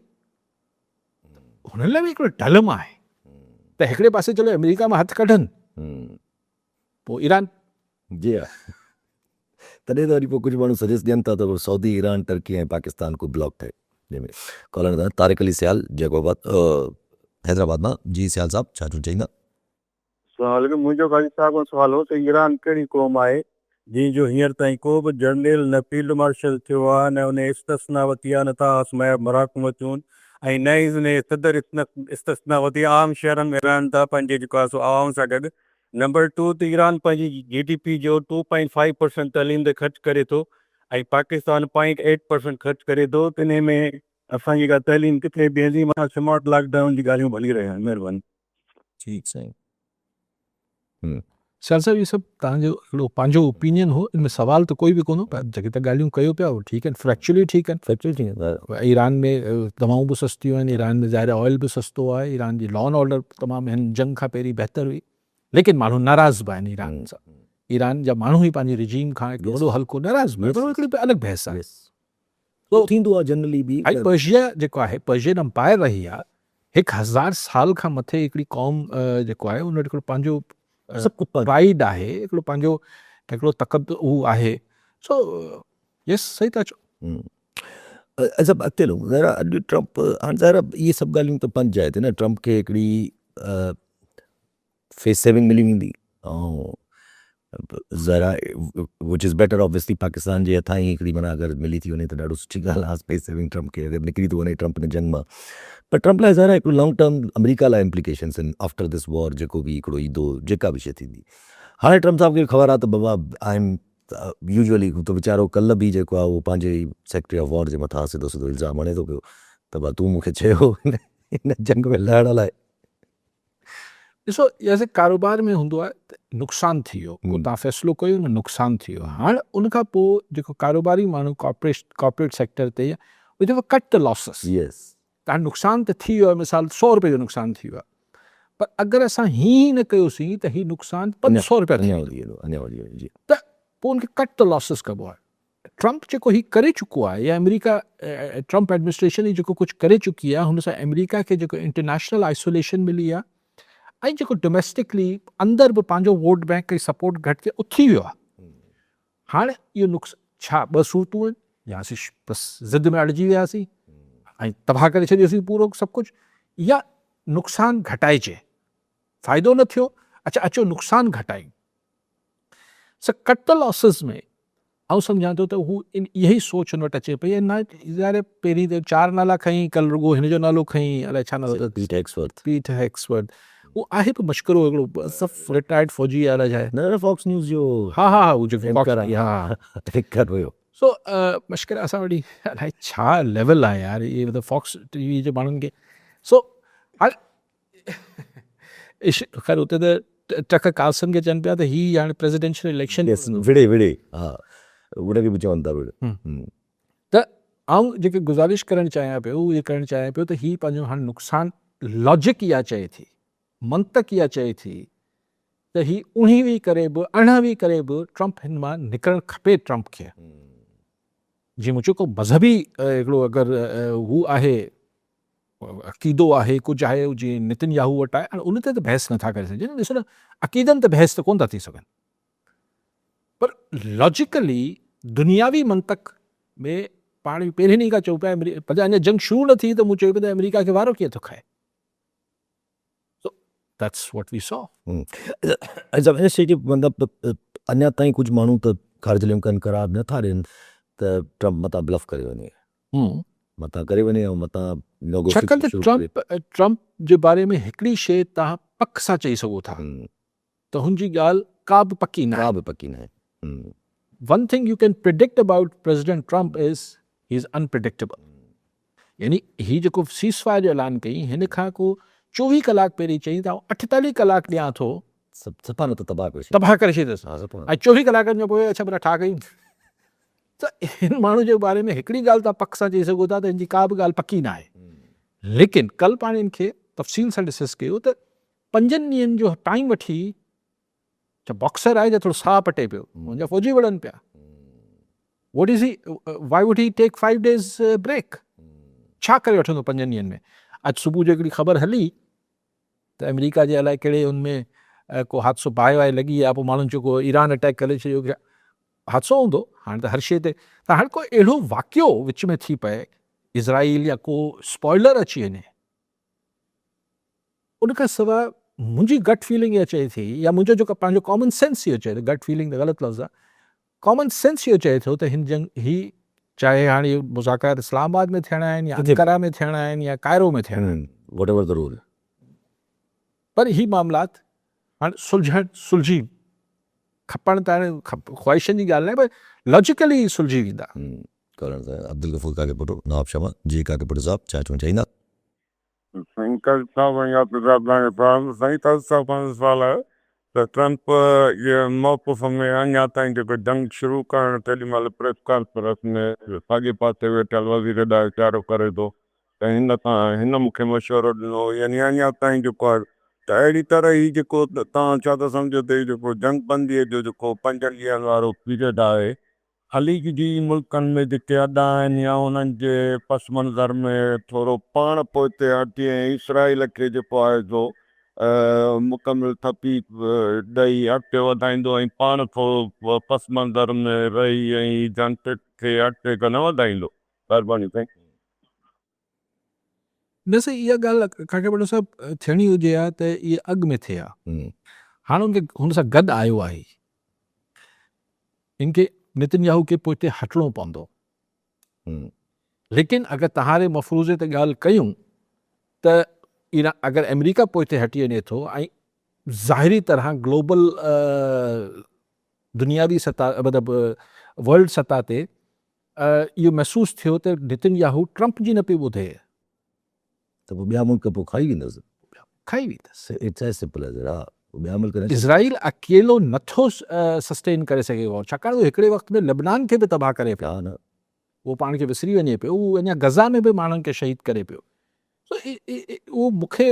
हुननि लाइ बि हिकिड़ो डलम आहे त हिकिड़े पासे चलो अमेरिका मां हथु कढनि, पोइ ईरान जी हा तॾहिं त वरी पोइ कुझु माण्हू सजेस्ट ॾियनि था त सऊदी ईरान टर्की ऐं पाकिस्तान को ब्लॉक ठहे जंहिंमें कॉलर था तारिक अली सियाल जैकोबाद हैदराबाद मां। जी सियाल साहब छा चवंदा? मुंहिंजो ख़ाली साहब खां सुवाल हो त ईरान कहिड़ी क़ौम आहे जंहिंजो हींअर ताईं को बि जनरल न फील्ड मार्शल थियो आहे, न उन इस्तिस्ना वरिती आहे, न था आसमाया मराकमतूं, ऐं न ई उन सदर इस्तिस्ना वरिती आम शहरनि में रहनि था पंहिंजे जेको आहे सो आवाम सां गॾु। नंबर 2 त ईरान पंहिंजी GDP जो 2.5% तइलीम ते ख़र्चु करे थो ऐं पाकिस्तान 0.8% ख़र्चु करे थो। त इन में असांजी का तइलीम किथे बीहंदी? मां स्मार्ट लॉकडाउन जी ॻाल्हियूं भली रहिया आहिनि। महिरबानी। ठीकु साईं। सियाल साहिब इहे सभु तव्हांजो हिकिड़ो पंहिंजो ओपिनियन हो, इनमें सवाल त कोई बि कोन्हो, पर जेके त ॻाल्हियूं कयो पिया उहे ठीकु आहिनि, फैक्चुअली ठीकु आहिनि। फैक्चुअली ईरान में दवाऊं बि सस्तियूं आहिनि, ईरान में ज़ाहिर ऑयल बि सस्तो आहे, ईरान जी लॉ एंड ऑर्डर तमामु हिन जंग खां पहिरीं बहितर हुई, लेकिन माण्हू नाराज़ बि आहिनि ईरान सां। ईरान जा माण्हू ई पंहिंजे रिजीम खां हिकिड़ो वॾो हल्को नाराज़ बि आहे, पर हिकिड़ी अलॻि बहस आहे। तो थींदो आहे जनरली बि ऐं पर्शिया जेको आहे, पर्शियन अंपायर रही आहे 1000 साल खां मथे हिकिड़ी क़ौम जेको आहे उन हिकिड़ो पंहिंजो सभु कुझु प्राइड आहे, हिकिड़ो पंहिंजो हिकिड़ो तक़द उहो आहे। सो यस सही था चओ। अच्छा अॻिते हलूं ज़रा अॼु ट्रम्प हाणे ज़रा इहे सभु ॻाल्हियूं त पंज आहे न, ट्रम्प खे हिकिड़ी फेस सेविंग मिली वेंदी ऐं ज़रा which is better obviously Pakistan जे हथां ई हिकिड़ी माना अगरि मिली थी वञे त ॾाढो सुठी ॻाल्हि आहे फेस सेविंग ट्रम्प खे अगरि निकिरी थो वञे ट्रम्प इन जंग मां। पर ट्रम्प लाइ ज़रा हिकिड़ो लॉन्ग टर्म अमेरिका लाइ इम्प्लीकेशन्स आहिनि आफ्टर दिस वॉर, जेको बि हिकिड़ो ईंदो जेका बि शइ थींदी। हाणे ट्रम्प साहब खे ख़बर आहे त बाबा आई एम यूजुअली हू त वीचारो कल्ह बि जेको आहे उहो पंहिंजे सेक्रेटरी ऑफ वॉर जे मथां सिधो सिधो इल्ज़ाम हणे थो पियो त भाउ तूं मूंखे चयो हिन जंग में लहण लाइ। ॾिसो जैसे कारोबार में हूंदो आहे त नुक़सानु थी वियो, को तव्हां फ़ैसिलो कयो न नुक़सानु थी वियो। हाणे उनखां पोइ जेको कारोबारी माण्हू कॉर्पोरेट सेक्टर ते उहे कट द लॉसिस, यस तव्हां नुक़सानु त थी वियो आहे, मिसाल 100 रुपए जो नुक़सानु थी वियो आहे, पर अगरि असां हीअं न कयोसीं त हीउ नुक़सानु 500 रुपया थी वेंदो, त पोइ उनखे कट द लॉसिस कबो आहे। ट्रम्प जेको हीउ करे चुको आहे या अमेरिका ट्रम्प एडमिनिस्ट्रेशन ई जेको कुझु करे चुकी आहे, हुन सां अमेरिका खे जेको इंटरनेशनल आइसोलेशन मिली आहे ऐं जेको डोमेस्टिकली अंदरि बि पंहिंजो वोट बैंक जी सपोर्ट घटि थिए उथी वियो आहे। हाणे इहो छा 2 सूरतूं आहिनि, या असीं बसि ज़िद में अड़िजी वियासीं ऐं तबाह करे छॾियोसीं पूरो सभु कुझु, या नुक़सानु घटाइजे, फ़ाइदो न थियो, अच्छा अचो नुक़सानु घटायूं। स कट द लॉसिस में आउं सम्झां थो त हू इहा ई सोच हुन वटि अचे पई, न ज़ाहिर पहिरीं त 4 नाला खईं, कल्ह रुॻो हिन जो नालो खईं, अलाए छा नालो पीट हेग्सवर्थ, उहो आहे बि मश्करो हिकिड़ो सभु रिटायर्ड फौजी अलाए छा आहे न फॉक्स न्यूज़ जो हा उहो जेको हुयो। सो मश्कर असां वटि अलाए छा लेवल आहे यार, इहे मतिलबु फॉक्स टीवी जे माण्हुनि खे। सो हाणे ख़ैर हुते त टक कार्सन खे चवनि पिया त हीअ हाणे प्रेसिडेंशियल इलेक्शन विड़े हा उनखे बि चवनि था त आउं जेके गुज़ारिश करणु चाहियां पियो उहे करणु चाहियां पियो त हीअ पंहिंजो हाणे नुक़सानु लॉजिक इहा चए थी, मंतक इहा चए थी त हीअ उणिवीह करे बि अरिड़हं करे बि ट्रम्प हिन मां निकिरणु खपे। ट्रम्प खे जीअं मूं चयो मज़हबी हिकिड़ो अगरि हू आहे अक़ीदो आहे, कुझु आहे जीअं नितिन याहू वटि आहे, हाणे उन ते त बहस नथा करे सघनि। ॾिसो न अक़ीदनि ते बहस त कोन था थी सघनि, पर लॉजिकली दुनियावी मंतक में पाण पहिरीं ॾींहं खां चऊं पिया पर अञा जंग शुरू न थी त मूं चयो पिया त अमेरिका खे वारो कीअं थो खाए. So that's what we saw. मतिलबु अञा ताईं कुझु माण्हू त ख़र्जलियूं कनि करार नथा ॾियनि त ट्रम्प मथां ब्लफ करे वञे, मथां करे वञे ऐं मथां छाकाणि त ट्रम्प जे बारे में हिकिड़ी शइ तव्हां पक सां चई सघो था त हुनजी ॻाल्हि का बि पकी न आहे. One thing you can predict about President Trump is he is unpredictable. यानी ही जेको सीज़फायर जो ऐलान कई हिन खां को 24 कलाक पहिरीं चई त 48 कलाक ॾियां थो सफ़ा न त तबाह करे छॾींदुसि ऐं 24 कलाकनि जो पोइ अच्छा भला ठा कयूं. त हिन माण्हू जे बारे में हिकिड़ी ॻाल्हि तव्हां पक सां चई सघो था त हिनजी का बि ॻाल्हि पकी न आहे. लेकिन कल्ह पाण हिन खे तफ़सील सां डिस्कस कयो त 5 ॾींहंनि जो टाइम वठी बॉक्सर आहे जो थोरो साह पटे पियो, मुंहिंजा फ़ौजी वड़नि पिया. What is he? Why would he take 5 days break? छा करे वठंदो 5 ॾींहंनि में? अॼु सुबुह जो हिकिड़ी ख़बर हली त अमेरिका जे अलाए कहिड़े हुनमें को हादसो बाहि वाहि लॻी आहे, पोइ माण्हुनि जेको ईरान अटैक करे छॾियो, हादसो हूंदो हाणे त हर शइ ते. त हाणे को अहिड़ो वाक़ियो विच में थी पए इज़राइल या को स्पॉइलर अची वञे, उनखां सवाइ मुंहिंजी गट फीलिंग इहा चए थी या मुंहिंजो जेको पंहिंजो कॉमन सेंस इहो चए थो, गट फीलिंग त ग़लति लफ़्ज़ आहे, कॉमन सेंस इहो चए थो त हिन जंग ही चाहे हाणे मुज़ाकरात इस्लामाबाद में थियणा आहिनि या अंकारा में थियणा आहिनि या कायरो में थियणा आहिनि, whatever the rule, पर ही मामलात हाणे सुलझी खपण त हाणे ख़्वाहिशनि जी ॻाल्हि न आहे, पर लॉजिकली सुलझी वेंदा. अब्दुल गफूर काके पुटु नवाब शमा जी काके पुटु साहब छा चवणु चाहींदा? साईं सां पंहिंजो सवाल आहे त ट्रम्प जे मौक़िफ़ में अञा ताईं जेको जंग शुरू करणु तेॾी महिल प्रेस कॉन्फ्रेंस में साॻे पासे वेठल वज़ीर ॾांहुं इशारो करे थो त हिन मूंखे मशवरो ॾिनो, यानी अञा ताईं जेको आहे त अहिड़ी तरह ई जेको तव्हां छा था सम्झो त जेको जंग बंदीअ जो जेको 5 ॾींहंनि वारो पीरियड आहे, ख़लीजी मुल्कनि में जेके अॾा आहिनि या उन्हनि जे पस मंज़र में थोरो पाण पोइते हटी ऐं इसराइल खे जेको आहे सो मुकमिल थपी ॾेई अॻिते वधाईंदो ऐं पाण थोरो पस मंज़र में रही ऐं जंग खे अॻिते न वधाईंदो. महिरबानी साईं. न साईं, इहा ॻाल्हि काके पुटु साहिबु थियणी हुजे हा त इहा अॻु में थिए हा. हाणे हुनखे हुन सां गॾु आयो आहे, इनखे नेतन्याहू खे पोइ हिते हटिणो पवंदो. लेकिन अगरि तव्हांजे मफ़रूज़े ते ॻाल्हि कयूं त अगरि अमेरिका पोइ हिते हटी वञे थो ऐं ज़ाहिरी तरह ग्लोबल दुनियावी सतह मतिलबु वर्ल्ड सतह ते इहो महसूसु थियो त नेतन्याहू ट्रम्प जी न पियो ॿुधे त पोइ ॿिया मुल्क पोइ खाई वेंदसि. It's as simple as that. ॿिया मुल्क इज़राइल अकेलो नथो सस्टेन करे सघे हो, छाकाणि उहो हिकिड़े वक़्त में लेबनान खे बि तबाह करे पिया न, उहो पाण खे विसरी वञे पियो, उहो अञा गज़ा में बि माण्हुनि खे शहीद करे पियो. उहो मूंखे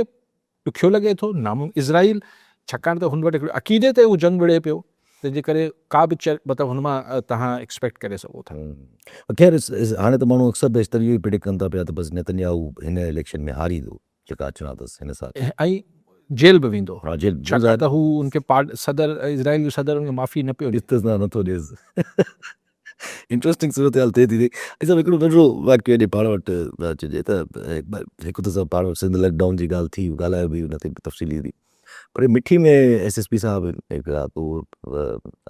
ॾुखियो लॻे थो इज़राइल, छाकाणि त हुन वटि हिकिड़े अक़ीदे ते उहो जंग विड़े पियो, तंहिंजे करे का बि मतिलबु हुन मां तव्हां एक्सपेक्ट करे सघो था. ख़ैर हाणे त माण्हू अक्सर बेशतर इहो ई प्रिडिक्ट कनि था पिया त बसि नेतन्याहू हिन इलेक्शन में हारींदो, जेका अचणा अथसि हिन साल, ऐं जेल बि वेंदो. छाकाणि त हू उनखे सदर इज़राइल जो सदर उनखे माफ़ी न पियो ॾिसंदसि नथो ॾिएसि. इंट्रस्टिंग सूरत हाल थिए थी. सभु हिकिड़ो नंढिड़ो वाक़ियो अॼु पाण वटि अचिजे त हिकु त सभु पाण वटि सिंध लॉकडाउन जी ॻाल्हि थी, ॻाल्हायो बि हुन ते तफ़सीली थी, पर मिठी में SSP साहिबु हिकिड़ा पोइ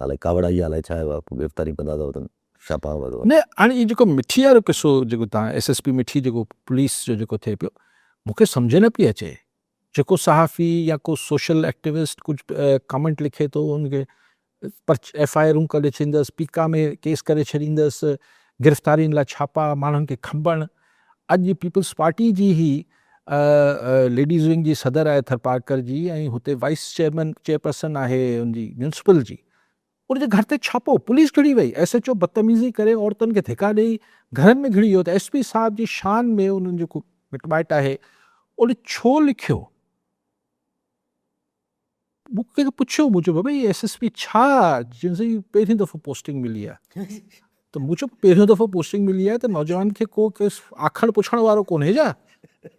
अलाए कावड़ा ई अलाए छा आहे, पोइ गिरफ़्तारी कंदा अथव छापा वरितो न. हाणे इहो जेको मिठी वारो किसो जेको तव्हां SSP मिठी जेको पुलिस जो जेको थिए पियो, मूंखे सम्झ न पई अचे. जेको सहाफ़ी या को सोशल एक्टिविस्ट कुझु कमेंट लिखे थो, उनखे FIR करे छॾींदसि, पीका में केस करे छॾींदसि, गिरफ़्तारियुनि लाइ छापा, माण्हुनि खे खंबण. अॼु पीपल्स पार्टी जी ई लेडीज़ विंग जी सदर आहे थरपारकर जी, ऐं हुते वाइस चेयरपर्सन आहे हुनजी म्यूनिसिपल जी, उनजे घर ते छापो, पुलिस घिड़ी वई, SHO बदतमीज़ी करे औरतुनि खे धिका ॾेई घरनि में घिड़ी वियो. त SP साहिब जी शान में उन्हनि जेको मिटमाइट आहे उन छो लिखियो? मूंखे पुछियो, मूं चयो भई SSP छा, जंहिंसां पहिरीं दफ़ो पोस्टिंग मिली आहे. त मूं चयो पहिरियों दफ़ो पोस्टिंग मिली आहे त नौजवान खे को आखण पुछण वारो कोन्हे छा?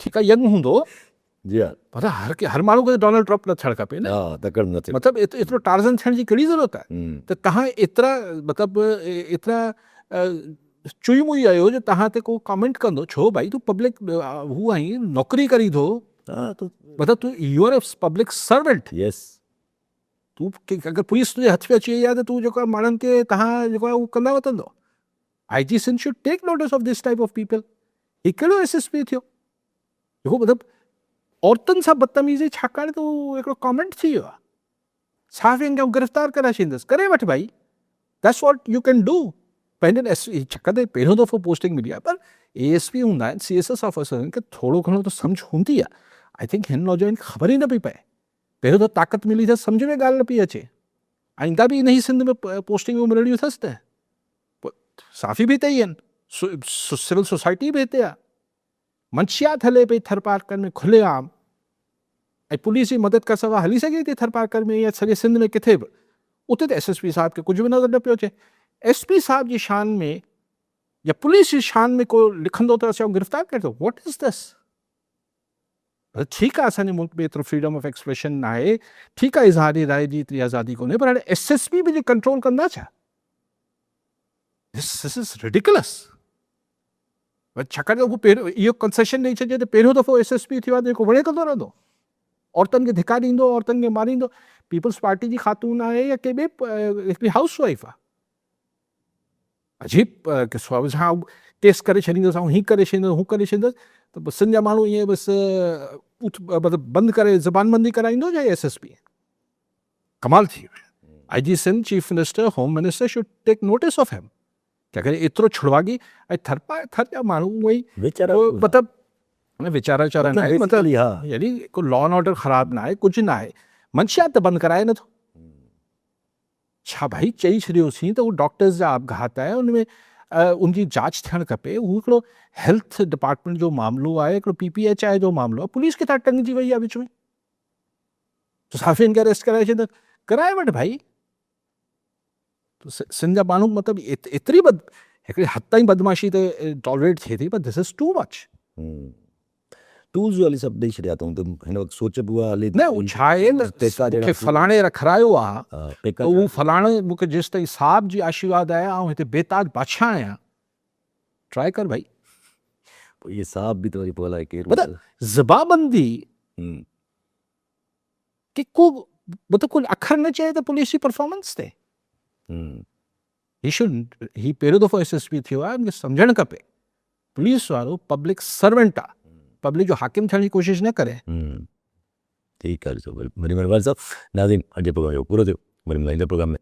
ठीकु आहे, यंग हूंदो जी हा, पर हर माण्हू खे डोनाल्ड ट्रम्प न थियणु खपे न. मतिलबु एतिरो टार्ज़न थियण जी कहिड़ी ज़रूरत आहे? त तव्हां एतिरा मतिलबु एतिरा चुई मुई आहियो जो तव्हां ते को कमेंट कंदो, छो भाई तूं पब्लिक हू आहीं, नौकरी करी थो, हाँ तो मतिलबु तूं you are a public servant. Yes तूं अगरि पुलिस तुंहिंजे हथ में अची वई आहे त तूं जेको आहे माण्हुनि खे तव्हां जेको आहे उहो कंदा वठंदो। IG Sindh should take notice of this type of people. ही कहिड़ो SSP थियो जेको मतिलबु औरतुनि सां बदतमीज़ी छाकाणि त उहो हिकिड़ो कॉमेंट थी वियो आहे, साफ़ ईअं गिरफ़्तार करे छॾींदुसि, करे वठि भाई, that's what U can do. पंहिंजनि छाकाणि त पहिरियों दफ़ो पोस्टिंग मिली आहे, पर ASP हूंदा आहिनि, CS ऑफिसर खे थोरो घणो त सम्झ हूंदी आहे। आई थिंक हिन नौजवान खे ख़बर ई न पई पए, पहिरियों त ताक़त मिली त सम्झ में ॻाल्हि न पई अचे, आईंदा बि इन ई सिंध में पोस्टिंगूं मिलणियूं अथसि त साफ़ी बि हिते ई आहिनि, सिविल सोसाइटी बि हिते आहे, मंशियात हले पई थर पार्कनि में खुलेआम, ऐं पुलिस जी मदद कर सवा हली सघे थी थर पार्कनि में या सॼे सिंध में किथे बि, उते त SSP साहिब खे कुझु बि नज़र न पियो अचे। SP साहिब जी शान में या पुलिस जी शान में को लिखंदो त असां गिरफ़्तार करे थो, वॉट इज़ दिस? ठीकु आहे असांजे मुल्क में एतिरो फ्रीडम ऑफ एक्सप्रेशन न आहे, ठीकु आहे इज़हारी राय जी एतिरी आज़ादी कोन्हे, पर हाणे SSP बि कंट्रोल कंदा छा? This is ridiculous. छाकाणि त हू पहिरियों इहो कंसेशन ॾेई छॾियो त पहिरियों दफ़ो SSP थियो आहे जेको वणे कंदो रहंदो, औरतुनि खे धिका ॾींदो, औरतुनि खे मारींदो, पीपल्स पार्टी जी ख़ातून आहे या कंहिं ॿिए हिकिड़ी हाउस वाइफ आहे, अजीब किस्सो आहे। हाँ केस करे छॾींदुसि, ऐं हीअं करे छॾींदुसि, हू करे छॾींदुसि, त बसि सिंध जा माण्हू ईअं बसि मतिलबु बंदि करे ज़बानबंदी कराईंदो या SSP? कमाल थी वियो। IG Sindh chief minister, home minister should take notice of him कि अगरि एतिरो छुड़वागी ऐं थर जा माण्हू उहो ई वेचारा मतिलबु वीचारा वीचारा न आहे, basically, मतिलबु हाँ। यानी को लॉ एंड ऑर्डर ख़राबु न आहे, कुझु न आहे, मंशियात त बंदि कराए नथो। छा भाई चई छॾियोसीं त उहो डॉक्टर्स जा आपघात आहे, उनमें उनजी जांच थियणु खपे, हू हिकिड़ो हेल्थ डिपार्टमेंट जो मामिलो आहे, हिकिड़ो PPHI जो मामिलो आहे, पुलिस किथां टंगिजी वई आहे विच में, तो साफ़ियुनि खे अरेस्ट कराए छॾियो, कराए वठि भाई। तो सिंध जा माण्हू मतिलबु एतिरी हिकिड़ी हद ताईं बदमाशी त टॉलरेट थिए थी, पर this is too much. Tools वाली सभु ॾेई छॾिया अथऊं, त हिन वक़्तु सोच बि उहा हले न, उहो छा आहे न, मूंखे फलाणे रखारायो आहे, त उहो फलाणे मूंखे जेसि ताईं साहिब जी आशीर्वाद आहे, ऐं हिते बेताज बादशाह आहियां, ट्राई कर भाई। इहे साहब बि त वरी पोइ अलाए केरु मतिलबु ज़बाबंदी कि को मतिलबु कोई अखर न चए त पुलिस जी परफॉर्मेंस ते ही पहिरियों दफ़ो SSP थियो आहे, मूंखे सम्झणु खपे पुलिस वारो पब्लिक सर्वेंट आहे, पब्लिक जो हाकिम थियण जी कोशिशि न करे। ठीकु आहे, वरी साहब नाज़रीन, अॼु प्रोग्राम जो पूरो थियो, वरी मिलाईंदे प्रोग्राम में।